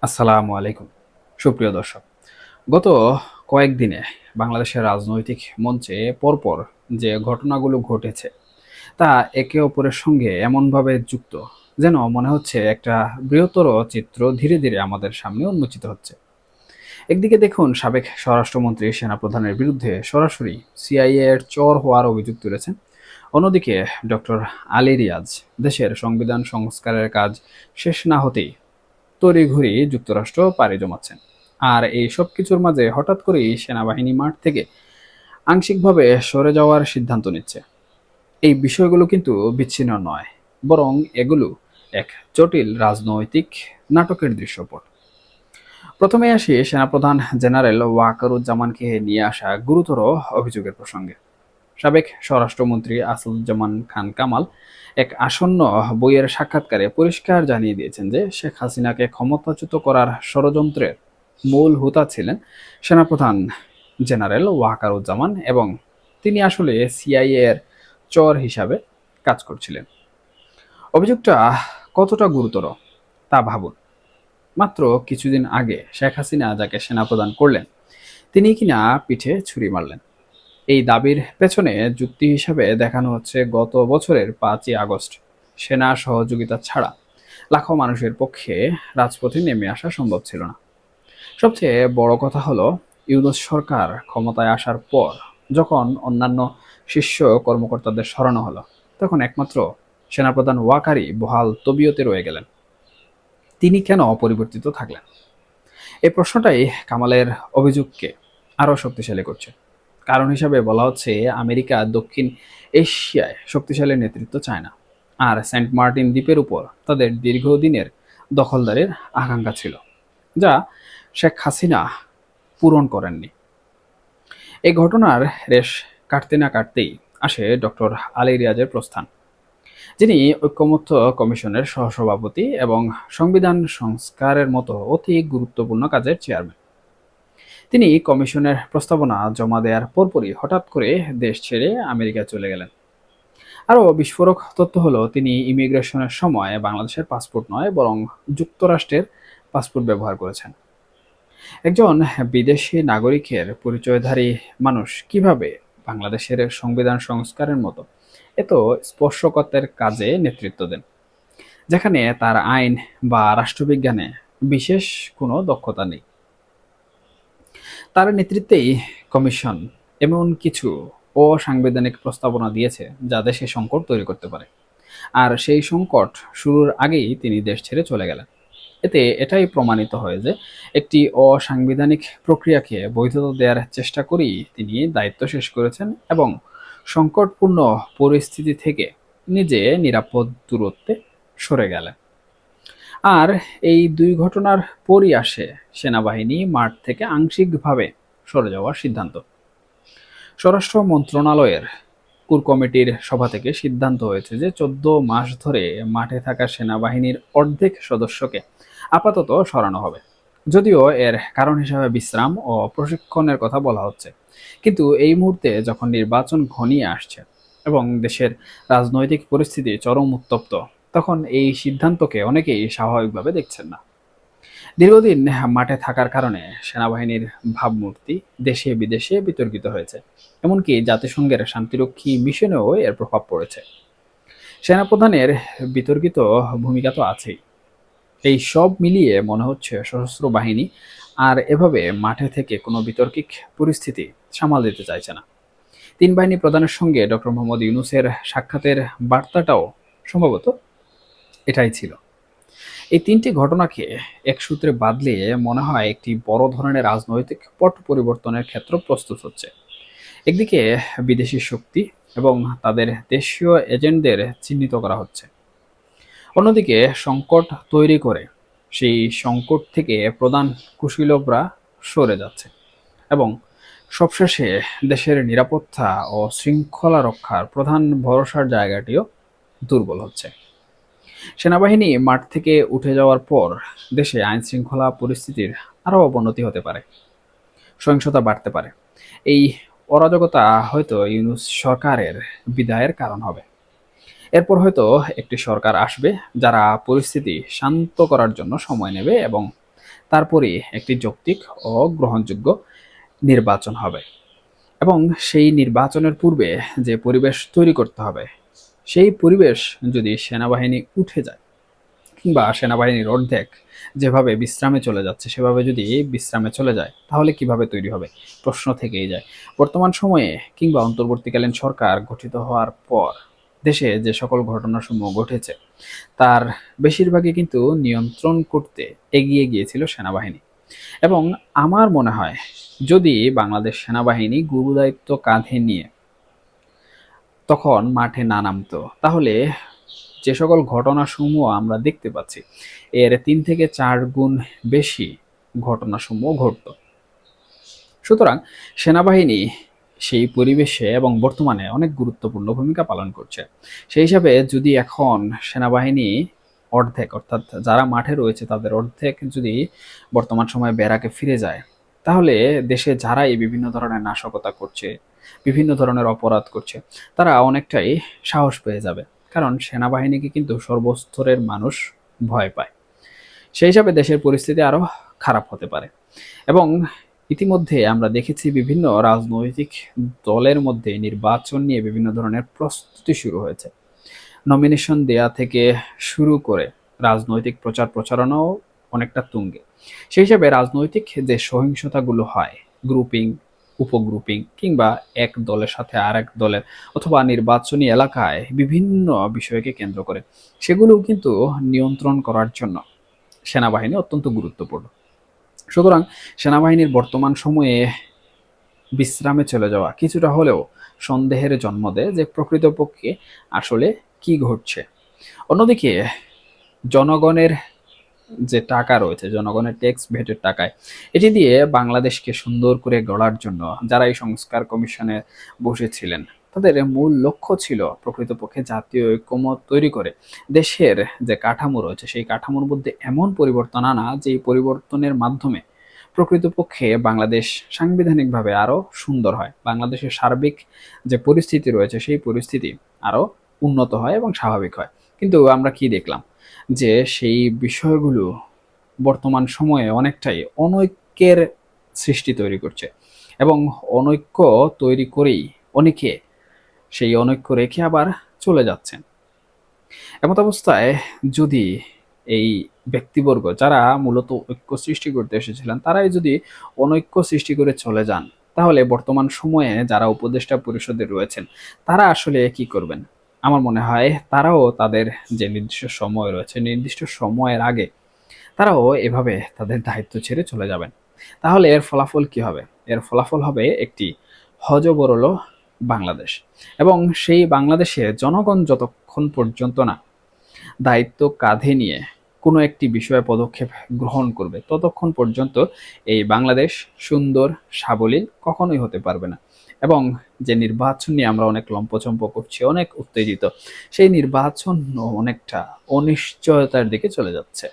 আসসালামু আলাইকুম। সুপ্রিয় দর্শক, গত কয়েকদিনে বাংলাদেশের রাজনৈতিক মঞ্চে পরপর যে ঘটনাগুলো ঘটেছে তা একে অপরের সঙ্গে এমনভাবে যুক্ত যেন মনে হচ্ছে একটা বৃহত্তর চিত্র ধীরে ধীরে আমাদের সামনে উন্মোচিত হচ্ছে। একদিকে দেখুন, সাবেক স্বরাষ্ট্রমন্ত্রী সেনাপ্রধানের বিরুদ্ধে সরাসরি সিআইএ এর চর হওয়ার অভিযোগ তুলেছেন। অন্যদিকে ডক্টর আলী রিয়াজ দেশের সংবিধান সংস্কারের কাজ শেষ না হতেই তড়িঘড়ি যুক্তরাষ্ট্র পাড়ি জমাচ্ছেন। আর এই সব কিছুর মাঝে হঠাৎ করেই সেনাবাহিনী মাঠ থেকে আংশিকভাবে সরে যাওয়ার সিদ্ধান্ত নিচ্ছে। এই বিষয়গুলো কিন্তু বিচ্ছিন্ন নয়, বরং এগুলো এক জটিল রাজনৈতিক নাটকের দৃশ্যপট। প্রথমে আসি সেনাপ্রধান জেনারেল ওয়াকারুজ্জামানকে নিয়ে আসা গুরুতর অভিযোগের প্রসঙ্গে। সাবেক স্বরাষ্ট্রমন্ত্রী আসাদুজ্জামান খান কামাল এক আসন্ন বইয়ের সাক্ষাৎকারে পরিষ্কার জানিয়ে দিয়েছেন যে শেখ হাসিনাকে ক্ষমতাচ্যুত করার ষড়যন্ত্রের মূল হোতা ছিলেন সেনাপ্রধান জেনারেল ওয়াকারুজ্জামান, এবং তিনি আসলে সিআইএ এর চর হিসাবে কাজ করছিলেন। অভিযোগটা কতটা গুরুতর তা ভাবুন। মাত্র কিছুদিন আগে শেখ হাসিনা যাকে সেনাপ্রধান করলেন, তিনি কিনা পিঠে ছুরি মারলেন। এই দাবির পেছনে যুক্তি হিসাবে দেখানো হচ্ছে গত বছরের 5ই আগস্ট সেনা সহযোগিতা ছাড়া লাখো মানুষের পক্ষে রাজপথে নেমে আসা সম্ভব ছিল না। সবচেয়ে বড় কথা হলো, ইউনূস সরকার ক্ষমতায় আসার পর যখন অন্যান্য শীর্ষ কর্মকর্তাদের সরানো হলো, তখন একমাত্র সেনাপ্রধান ওয়াকারই বহাল তবিয়তে রয়ে গেলেন। তিনি কেন অপরিবর্তিত থাকলেন? এই প্রশ্নটাই কামালের অভিযোগকে আরও শক্তিশালী করছে। কারণ হিসাবে বলা হচ্ছে, আমেরিকা দক্ষিণ এশিয়ায় শক্তিশালী নেতৃত্ব চায় না, আর সেন্ট মার্টিন দ্বীপের উপর তাদের দীর্ঘদিনের দখলদারির আকাঙ্ক্ষা ছিল, যা শেখ হাসিনা পূরণ করেননি। এই ঘটনার রেশ কাটতে না কাটতেই আসে ডক্টর আলী রিয়াজের প্রস্থান, যিনি ঐকমত্য কমিশনের সহসভাপতি এবং সংবিধান সংস্কারের মতো অতি গুরুত্বপূর্ণ কাজের চেয়ারম্যান। তিনি কমিশনের প্রস্তাবনা জমা দেওয়ার পরপরই হঠাৎ করে দেশ ছেড়ে আমেরিকা চলে গেলেন। আরও বিস্ফোরক তথ্য হলো, তিনি ইমিগ্রেশনের সময় বাংলাদেশের পাসপোর্ট নয়, বরং যুক্তরাষ্ট্রের পাসপোর্ট ব্যবহার করেছেন। একজন বিদেশি নাগরিকের পরিচয়ধারী মানুষ কিভাবে বাংলাদেশের সংবিধান সংস্কারের মতো এত স্পর্শকাতর কাজে নেতৃত্ব দেন, যেখানে তার আইন বা রাষ্ট্রবিজ্ঞানে বিশেষ কোনো দক্ষতা নেই? তার নেতৃত্বেই কমিশন এমন কিছু অসাংবিধানিক প্রস্তাবনা দিয়েছে যা দেশে সংকট তৈরি করতে পারে। আর সেই সংকট শুরুর আগেই তিনি দেশ ছেড়ে চলে গেলেন। এতে এটাই প্রমাণিত হয় যে একটি অসাংবিধানিক প্রক্রিয়াকে বৈধতা দেওয়ার চেষ্টা করেই তিনি দায়িত্ব শেষ করেছেন এবং সংকটপূর্ণ পরিস্থিতি থেকে নিজে নিরাপদ দূরত্বে সরে গেলেন। আর এই দুই ঘটনার পরই আসে সেনাবাহিনী মাঠ থেকে আংশিকভাবে সরে যাওয়ার সিদ্ধান্ত। স্বরাষ্ট্র মন্ত্রণালয়ের কোর কমিটির সভা থেকে সিদ্ধান্ত হয়েছে যে 14 মাস ধরে মাঠে থাকা সেনাবাহিনীর অর্ধেক সদস্যকে আপাতত সরানো হবে। যদিও এর কারণ হিসাবে বিশ্রাম ও প্রশিক্ষণের কথা বলা হচ্ছে, কিন্তু এই মুহূর্তে যখন নির্বাচন ঘনিয়ে আসছে এবং দেশের রাজনৈতিক পরিস্থিতি চরম উত্তপ্ত, তখন এই সিদ্ধান্তকে অনেকেই স্বাভাবিকভাবে দেখছেন না। দীর্ঘদিন মাঠে থাকার কারণে সেনাবাহিনীর ভাবমূর্তি দেশে বিদেশে বিতর্কিত হয়েছে। এমনকি জাতিসংঘের শান্তিরক্ষী মিশনেও এর প্রভাব পড়েছে। সেনাপ্রধানের বিতর্কিত ভূমিকা তো আছেই। এই সব মিলিয়ে মনে হচ্ছে সশস্ত্র বাহিনী আর এভাবে মাঠে থেকে কোনো বিতর্কিক পরিস্থিতি সামাল দিতে চাইছে না। তিন বাহিনী প্রধানের সঙ্গে ডক্টর মোহাম্মদ ইউনূসের সাক্ষাতের বার্তাটাও সম্ভবত এটাই ছিল। এই তিনটি ঘটনাকে এক সূত্রে বাঁধলে মনে হয় একটি বড় ধরনের রাজনৈতিক পট পরিবর্তনের ক্ষেত্র প্রস্তুত হচ্ছে। একদিকে বিদেশি শক্তি এবং তাদের দেশীয় এজেন্টদের চিহ্নিত করা হচ্ছে, অন্যদিকে সংকট তৈরি করে সেই সংকট থেকে প্রধান কুশীলবরা সরে যাচ্ছে, এবং সবশেষে দেশের নিরাপত্তা ও শৃঙ্খলা রক্ষার প্রধান ভরসার জায়গাটিও দুর্বল হচ্ছে। সেনাবাহিনী মাঠ থেকে উঠে যাওয়ার পর দেশে আইন শৃঙ্খলা পরিস্থিতির আরও অবনতি হতে পারে, সহিংসতা বাড়তে পারে। এই অরাজকতা হয়তো ইউনূস সরকারের বিদায়ের কারণ হবে। এরপর হয়তো একটি সরকার আসবে যারা পরিস্থিতি শান্ত করার জন্য সময় নেবে এবং তারপরে একটি যৌক্তিক ও গ্রহণযোগ্য নির্বাচন হবে। এবং সেই নির্বাচনের পূর্বে যে পরিবেশ তৈরি করতে হবে, সেই পরিবেশ যদি সেনাবাহিনী উঠে যায় কিংবা সেনাবাহিনীর অর্ধেক যেভাবে বিশ্রামে চলে যাচ্ছে সেভাবে যদি বিশ্রামে চলে যায়, তাহলে কিভাবে তৈরি হবে? প্রশ্ন থেকেই যায়। বর্তমান সময়ে কিংবা অন্তর্বর্তীকালীন সরকার গঠিত হওয়ার পর দেশে যে সকল ঘটনাসমূহ ঘটেছে তার বেশিরভাগই কিন্তু নিয়ন্ত্রণ করতে এগিয়ে গিয়েছিল সেনাবাহিনী। এবং আমার মনে হয় যদি বাংলাদেশ সেনাবাহিনী গুরুদায়িত্ব কাঁধে নিয়ে তখন মাঠে না নামতো, তাহলে যে সকল ঘটনাসমূহ আমরা দেখতে পাচ্ছি এর 3 থেকে 4 গুণ বেশি ঘটনাসমূহ ঘটতো। সুতরাং সেনাবাহিনী সেই পরিবেশে এবং বর্তমানে অনেক গুরুত্বপূর্ণ ভূমিকা পালন করছে। সেই হিসাবে যদি এখন সেনাবাহিনী অর্ধেক, অর্থাৎ যারা মাঠে রয়েছে তাদের অর্ধেক যদি বর্তমান সময়ে ব্যারাকে ফিরে যায়, তাহলে দেশে যারা এই বিভিন্ন ধরনের নাশকতা করছে, বিভিন্ন ধরনের অপরাধ করছে, তারা অনেকটাই সাহস পেয়ে যাবে। কারণ সেনাবাহিনীকে কিন্তু সর্বস্তরের মানুষ ভয় পায়। সেই হিসাবে দেশের পরিস্থিতি আরো খারাপ হতে পারে। এবং ইতিমধ্যে আমরা দেখেছি বিভিন্ন রাজনৈতিক দলের মধ্যে নির্বাচন নিয়ে বিভিন্ন ধরনের প্রস্তুতি শুরু হয়েছে। নমিনেশন দেয়া থেকে শুরু করে রাজনৈতিক প্রচার প্রচারণাও অনেকটা তুঙ্গে। সেই হিসাবে রাজনৈতিক যে সহিংসতাগুলো হয়, গ্রুপিং, উপগ্রুপিং কিংবা এক দলের সাথে আরেক দলের অথবা নির্বাচনী এলাকায় বিভিন্ন বিষয়কে কেন্দ্র করে, সেগুলোও কিন্তু নিয়ন্ত্রণ করার জন্য সেনাবাহিনী অত্যন্ত গুরুত্বপূর্ণ। সুতরাং সেনাবাহিনীর বর্তমান সময়ে বিশ্রামে চলে যাওয়া কিছুটা হলেও সন্দেহের জন্ম দেয় যে প্রকৃতপক্ষে আসলে কি ঘটছে। অন্যদিকে জনগণের যে টাকা রয়েছে, জনগণের ট্যাক্স ভেটের টাকায় এটি দিয়ে বাংলাদেশকে সুন্দর করে গড়ার জন্য যারা এই সংস্কার কমিশনে বসেছিলেন, তাদের মূল লক্ষ্য ছিল প্রকৃতপক্ষে জাতীয় ঐক্যমত তৈরি করে দেশের যে কাঠামো রয়েছে সেই কাঠামোর মধ্যে এমন পরিবর্তন আনা যে এই পরিবর্তনের মাধ্যমে প্রকৃতপক্ষে বাংলাদেশ সাংবিধানিকভাবে আরো সুন্দর হয়, বাংলাদেশের সার্বিক যে পরিস্থিতি রয়েছে সেই পরিস্থিতি আরো উন্নত হয় এবং স্বাভাবিক হয়। কিন্তু আমরা কি দেখলাম যে সেই বিষয়গুলো বর্তমান সময়ে অনেকটাই অনৈক্যের সৃষ্টি তৈরি করছে। এবং অনৈক্য তৈরি করেই অনেকে সেই অনৈক্য রেখে আবার চলে যাচ্ছেন। এমত অবস্থায় যদি এই ব্যক্তিবর্গ যারা মূলত ঐক্য সৃষ্টি করতে এসেছিলেন তারাই যদি অনৈক্য সৃষ্টি করে চলে যান, তাহলে বর্তমান সময়ে যারা উপদেষ্টা পরিষদে রয়েছেন তারা আসলে কি করবেন? আমার মনে হয় তারাও তাদের যে নির্দিষ্ট সময় রয়েছে, নির্দিষ্ট সময়ের আগে তারাও এভাবে তাদের দায়িত্ব ছেড়ে চলে যাবেন। তাহলে এর ফলাফল কি হবে? এর ফলাফল হবে একটি হযবরল বাংলাদেশ। এবং সেই বাংলাদেশে জনগণ যতক্ষণ পর্যন্ত না দায়িত্ব কাঁধে নিয়ে কোনো একটি বিষয়ে পদক্ষেপ গ্রহণ করবে, ততক্ষণ পর্যন্ত এই বাংলাদেশ সুন্দর সাবলীল কখনোই হতে পারবে না। এবং যে নির্বাচন নিয়ে আমরা অনেক লম্পচম্প করছি, অনেক উত্তেজিত, সেই নির্বাচন অনেকটা অনিশ্চয়তার দিকে চলে যাচ্ছে।